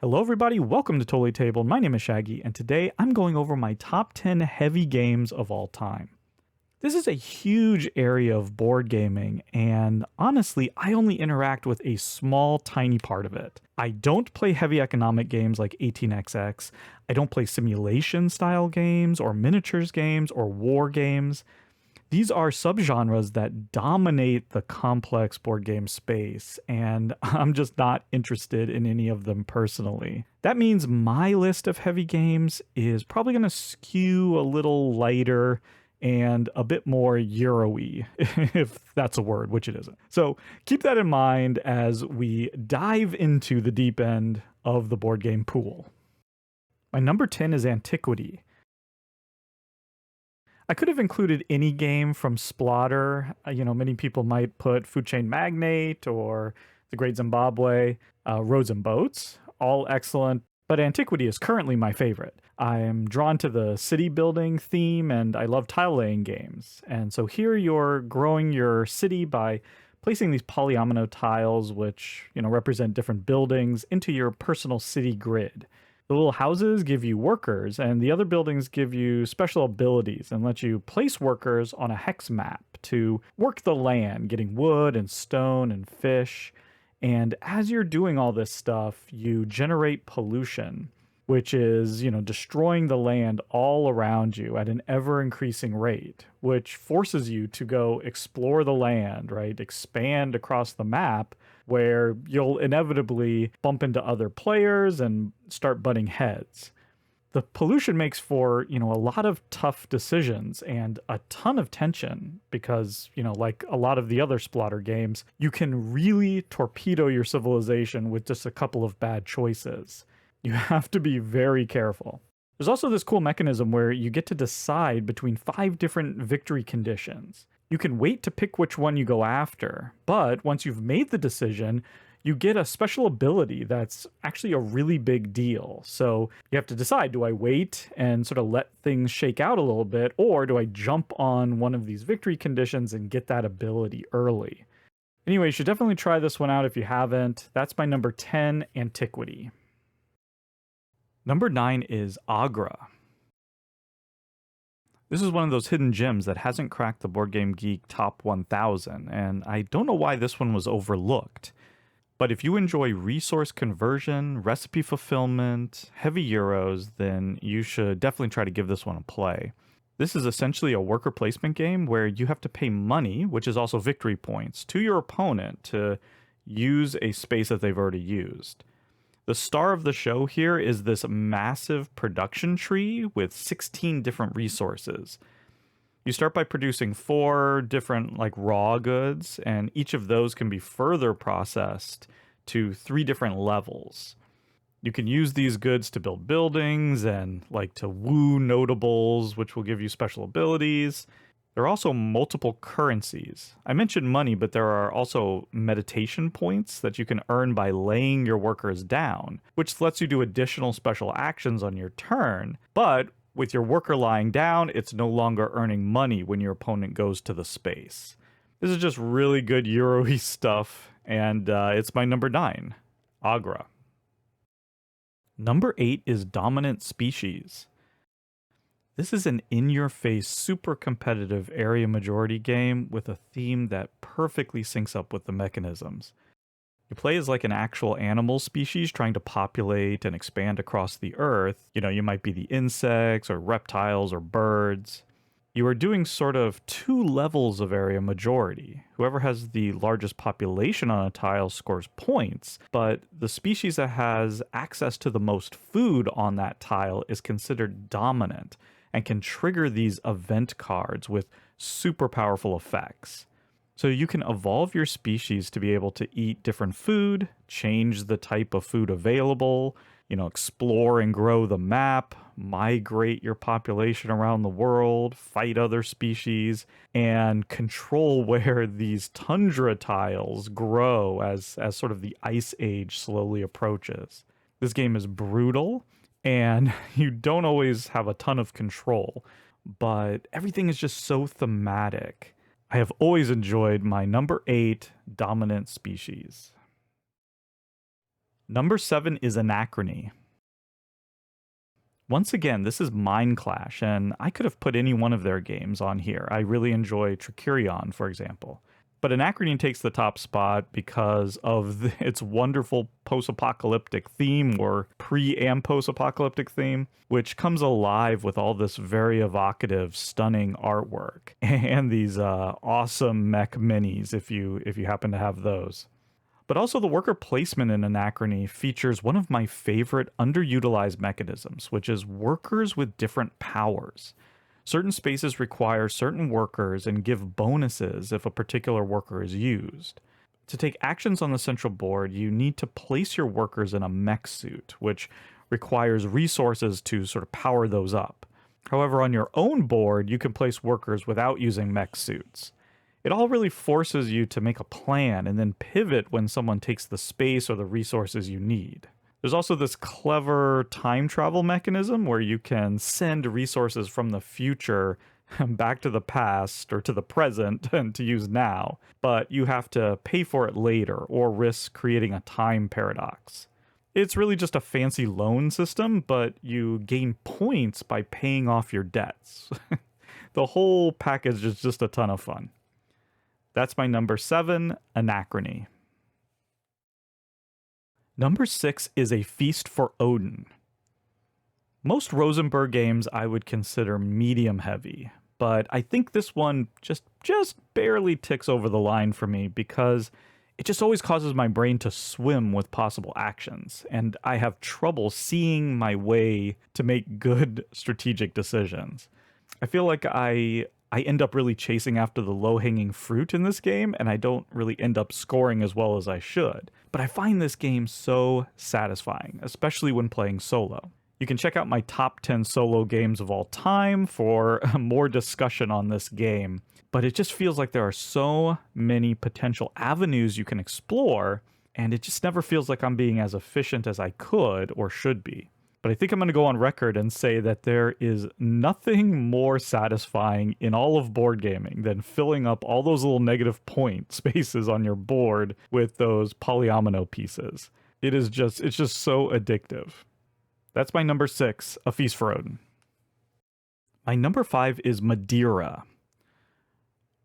Hello everybody, welcome to Totally Table. My name is Shaggy, and today I'm going over my top 10 heavy games of all time. This is a huge area of board gaming, and honestly, I only interact with a small, tiny part of it. I don't play heavy economic games like 18xx, I don't play simulation style games, or miniatures games, or war games. These are subgenres that dominate the complex board game space, and I'm just not interested in any of them personally. That means my list of heavy games is probably going to skew a little lighter and a bit more Euro-y, if that's a word, which it isn't. So keep that in mind as we dive into the deep end of the board game pool. My number 10 is Antiquity. I could have included any game from Splotter. Many people might put Food Chain Magnate or The Great Zimbabwe, Roads and Boats, all excellent, but Antiquity is currently my favorite. I am drawn to the city building theme and I love tile laying games. And so here you're growing your city by placing these polyomino tiles, which represent different buildings, into your personal city grid. The little houses give you workers, and the other buildings give you special abilities and let you place workers on a hex map to work the land, getting wood and stone and fish. And as you're doing all this stuff, you generate pollution, which is, destroying the land all around you at an ever increasing rate, which forces you to go explore the land, right? Expand across the map where you'll inevitably bump into other players and start butting heads. The pollution makes for, a lot of tough decisions and a ton of tension because, like a lot of the other Splotter games, you can really torpedo your civilization with just a couple of bad choices. You have to be very careful. There's also this cool mechanism where you get to decide between 5 different victory conditions. You can wait to pick which one you go after, but once you've made the decision, you get a special ability that's actually a really big deal. So you have to decide, do I wait and sort of let things shake out a little bit, or do I jump on one of these victory conditions and get that ability early? Anyway, you should definitely try this one out if you haven't. That's my number 10, Antiquity. Number 9 is Agra. This is one of those hidden gems that hasn't cracked the Board Game Geek Top 1000, and I don't know why this one was overlooked. But if you enjoy resource conversion, recipe fulfillment, heavy euros, then you should definitely try to give this one a play. This is essentially a worker placement game where you have to pay money, which is also victory points, to your opponent to use a space that they've already used. The star of the show here is this massive production tree with 16 different resources. You start by producing 4 different raw goods, and each of those can be further processed to 3 different levels. You can use these goods to build buildings and to woo notables, which will give you special abilities. There are also multiple currencies. I mentioned money, but there are also meditation points that you can earn by laying your workers down, which lets you do additional special actions on your turn. But with your worker lying down, it's no longer earning money when your opponent goes to the space. This is just really good Euro-y stuff, and it's my number 9, Agra. Number 8 is Dominant Species. This is an in-your-face, super competitive area majority game with a theme that perfectly syncs up with the mechanisms. You play as an actual animal species trying to populate and expand across the earth. You might be the insects or reptiles or birds. You are doing sort of 2 levels of area majority. Whoever has the largest population on a tile scores points, but the species that has access to the most food on that tile is considered dominant and can trigger these event cards with super powerful effects. So you can evolve your species to be able to eat different food, change the type of food available, explore and grow the map, migrate your population around the world, fight other species, and control where these tundra tiles grow as sort of the ice age slowly approaches. This game is brutal, and you don't always have a ton of control, but everything is just so thematic. I have always enjoyed my number 8 Dominant Species. Number 7 is Anachrony. Once again, this is Mind Clash, and I could have put any one of their games on here. I really enjoy Tricurion, for example. But Anachrony takes the top spot because of its wonderful post-apocalyptic theme, or pre- and post-apocalyptic theme, which comes alive with all this very evocative, stunning artwork, and these awesome mech minis, if you happen to have those. But also the worker placement in Anachrony features one of my favorite underutilized mechanisms, which is workers with different powers. Certain spaces require certain workers and give bonuses if a particular worker is used. To take actions on the central board, you need to place your workers in a mech suit, which requires resources to sort of power those up. However, on your own board, you can place workers without using mech suits. It all really forces you to make a plan and then pivot when someone takes the space or the resources you need. There's also this clever time travel mechanism where you can send resources from the future back to the past or to the present and to use now, but you have to pay for it later or risk creating a time paradox. It's really just a fancy loan system, but you gain points by paying off your debts. The whole package is just a ton of fun. That's my number 7, Anachrony. Number 6 is A Feast for Odin. Most Rosenberg games I would consider medium heavy, but I think this one just barely ticks over the line for me because it just always causes my brain to swim with possible actions, and I have trouble seeing my way to make good strategic decisions. I feel like I end up really chasing after the low-hanging fruit in this game, and I don't really end up scoring as well as I should. But I find this game so satisfying, especially when playing solo. You can check out my top 10 solo games of all time for more discussion on this game, but it just feels like there are so many potential avenues you can explore, and it just never feels like I'm being as efficient as I could or should be. But I think I'm going to go on record and say that there is nothing more satisfying in all of board gaming than filling up all those little negative point spaces on your board with those polyomino pieces. It's just so addictive. That's my number 6, A Feast for Odin. My number 5 is Madeira.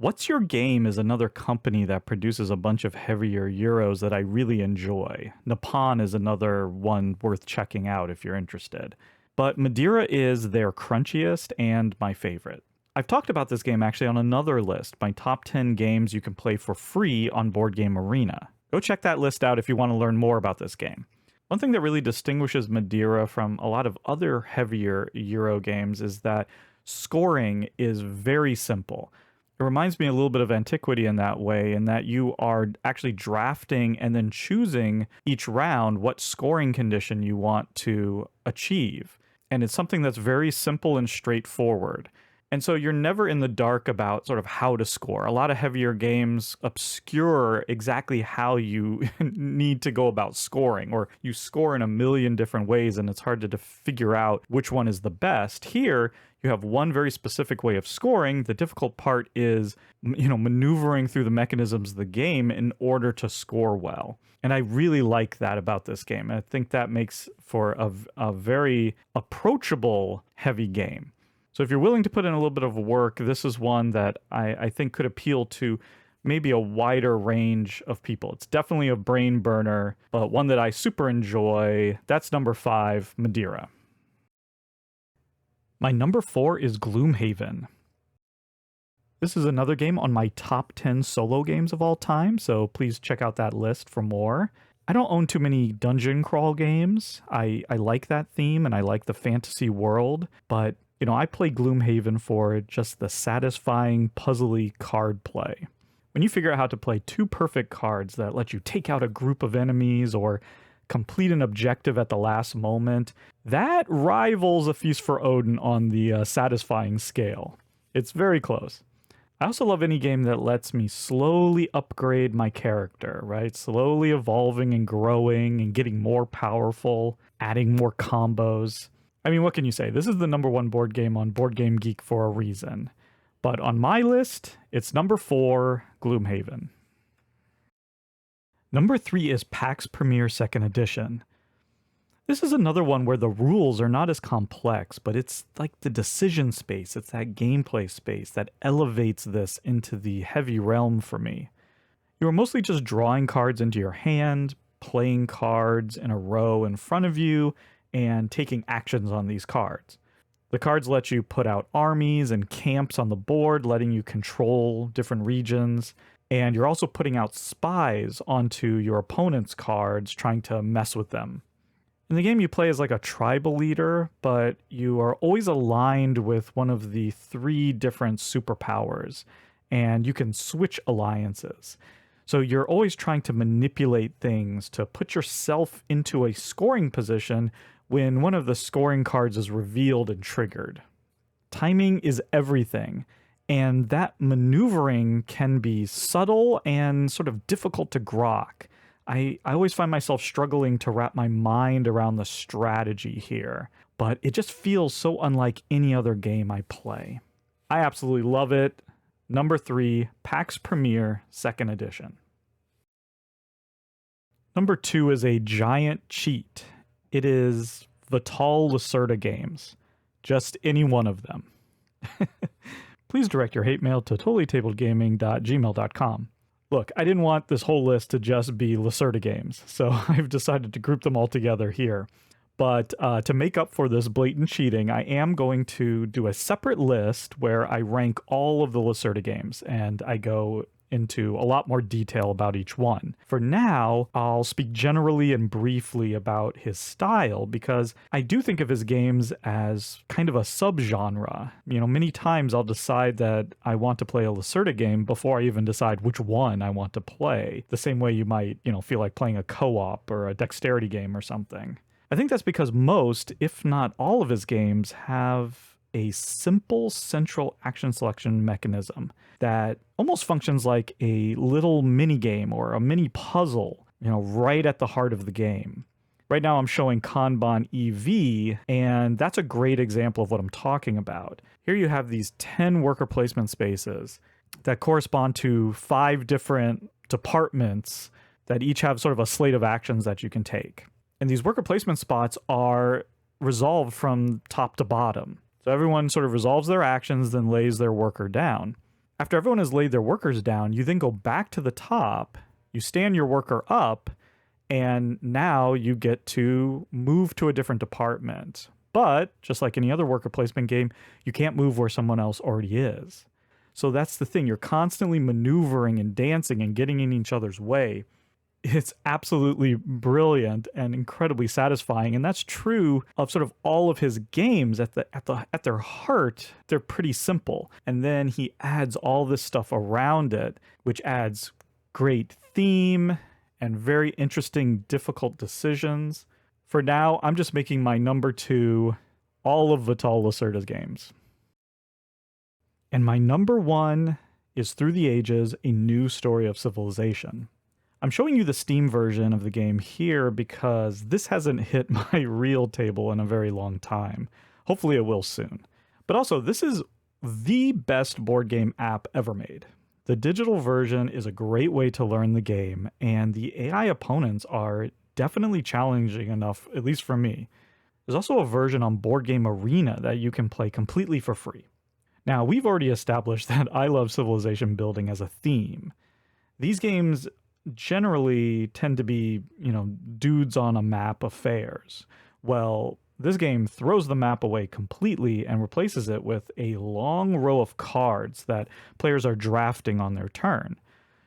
What's Your Game is another company that produces a bunch of heavier Euros that I really enjoy. Nippon is another one worth checking out if you're interested. But Madeira is their crunchiest and my favorite. I've talked about this game actually on another list, my top 10 games you can play for free on Board Game Arena. Go check that list out if you want to learn more about this game. One thing that really distinguishes Madeira from a lot of other heavier Euro games is that scoring is very simple. It reminds me a little bit of Antiquity in that way, in that you are actually drafting and then choosing each round what scoring condition you want to achieve. And it's something that's very simple and straightforward. And so you're never in the dark about sort of how to score. A lot of heavier games obscure exactly how you need to go about scoring, or you score in a million different ways and it's hard to figure out which one is the best. Here, you have one very specific way of scoring. The difficult part is, maneuvering through the mechanisms of the game in order to score well. And I really like that about this game. I think that makes for a very approachable heavy game. So if you're willing to put in a little bit of work, this is one that I think could appeal to maybe a wider range of people. It's definitely a brain burner, but one that I super enjoy. That's number 5, Madeira. My number 4 is Gloomhaven. This is another game on my top 10 solo games of all time, so please check out that list for more. I don't own too many dungeon crawl games. I like that theme and I like the fantasy world, but I play Gloomhaven for just the satisfying, puzzly card play. When you figure out how to play 2 perfect cards that let you take out a group of enemies or complete an objective at the last moment, that rivals A Feast for Odin on the satisfying scale. It's very close. I also love any game that lets me slowly upgrade my character, right? Slowly evolving and growing and getting more powerful, adding more combos. I mean, what can you say? This is the number 1 board game on Board Game Geek for a reason. But on my list, it's number 4, Gloomhaven. Number 3 is PAX Premier 2nd Edition. This is another one where the rules are not as complex, but it's like the decision space, it's that gameplay space that elevates this into the heavy realm for me. You are mostly just drawing cards into your hand, playing cards in a row in front of you, and taking actions on these cards. The cards let you put out armies and camps on the board, letting you control different regions, and you're also putting out spies onto your opponent's cards, trying to mess with them. In the game, you play as like a tribal leader, but you are always aligned with one of the 3 different superpowers, and you can switch alliances. So you're always trying to manipulate things to put yourself into a scoring position when one of the scoring cards is revealed and triggered. Timing is everything, and that maneuvering can be subtle and sort of difficult to grok. I always find myself struggling to wrap my mind around the strategy here, but it just feels so unlike any other game I play. I absolutely love it. Number 3, PAX Premier 2nd Edition. Number 2 is a giant cheat. It is Vital Lacerda games. Just any one of them. Please direct your hate mail to totallytabledgaming.gmail.com. Look, I didn't want this whole list to just be Lacerda games, so I've decided to group them all together here. But to make up for this blatant cheating, I am going to do a separate list where I rank all of the Lacerda games, and I go into a lot more detail about each one. For now, I'll speak generally and briefly about his style, because I do think of his games as kind of a subgenre. You know, many times I'll decide that I want to play a Lacerda game before I even decide which one I want to play. The same way you might, feel like playing a co-op or a dexterity game or something. I think that's because most, if not all of his games, have a simple central action selection mechanism that almost functions like a little mini game or a mini puzzle, right at the heart of the game. Right now I'm showing Kanban EV, and that's a great example of what I'm talking about. Here you have these 10 worker placement spaces that correspond to 5 different departments that each have sort of a slate of actions that you can take. And these worker placement spots are resolved from top to bottom. So everyone sort of resolves their actions, then lays their worker down. After everyone has laid their workers down, you then go back to the top, you stand your worker up, and now you get to move to a different department. But, just like any other worker placement game, you can't move where someone else already is. So that's the thing, you're constantly maneuvering and dancing and getting in each other's way. It's absolutely brilliant and incredibly satisfying, and that's true of sort of all of his games. At their heart, they're pretty simple, and then he adds all this stuff around it, which adds great theme and very interesting, difficult decisions. For now, I'm just making my number 2 all of Vital Lacerda's games, and my number 1 is Through the Ages: A New Story of Civilization. I'm showing you the Steam version of the game here because this hasn't hit my real table in a very long time. Hopefully it will soon. But also, this is the best board game app ever made. The digital version is a great way to learn the game, and the AI opponents are definitely challenging enough, at least for me. There's also a version on Board Game Arena that you can play completely for free. Now, we've already established that I love civilization building as a theme. These games generally tend to be, dudes on a map affairs. Well, this game throws the map away completely and replaces it with a long row of cards that players are drafting on their turn.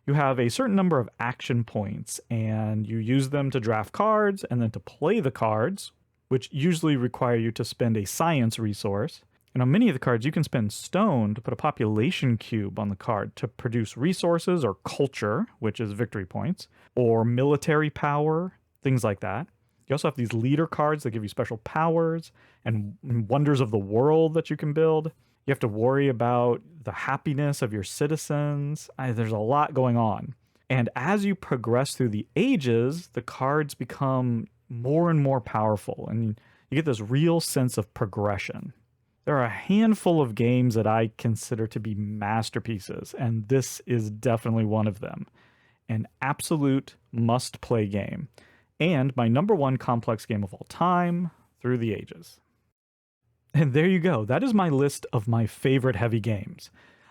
You have a certain number of action points, and you use them to draft cards and then to play the cards, which usually require you to spend a science resource. And on many of the cards, you can spend stone to put a population cube on the card to produce resources or culture, which is victory points, or military power, things like that. You also have these leader cards that give you special powers and wonders of the world that you can build. You have to worry about the happiness of your citizens. There's a lot going on. And as you progress through the ages, the cards become more and more powerful, and you get this real sense of progression. There are a handful of games that I consider to be masterpieces, and this is definitely one of them. an absolute must-play game, and my #1 complex game of all time through the ages. And there you go. That is my list of my favorite heavy games.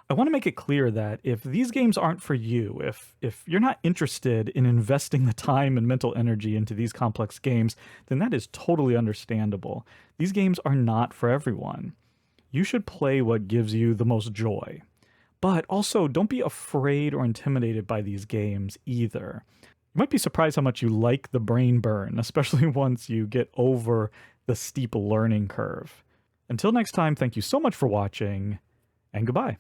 I want to make it clear that if these games aren't for you, if you're not interested in investing the time and mental energy into these complex games, then that is totally understandable. These games are not for everyone. You should play what gives you the most joy. But also, don't be afraid or intimidated by these games either. You might be surprised how much you like the brain burn, especially once you get over the steep learning curve. Until next time, thank you so much for watching, and goodbye.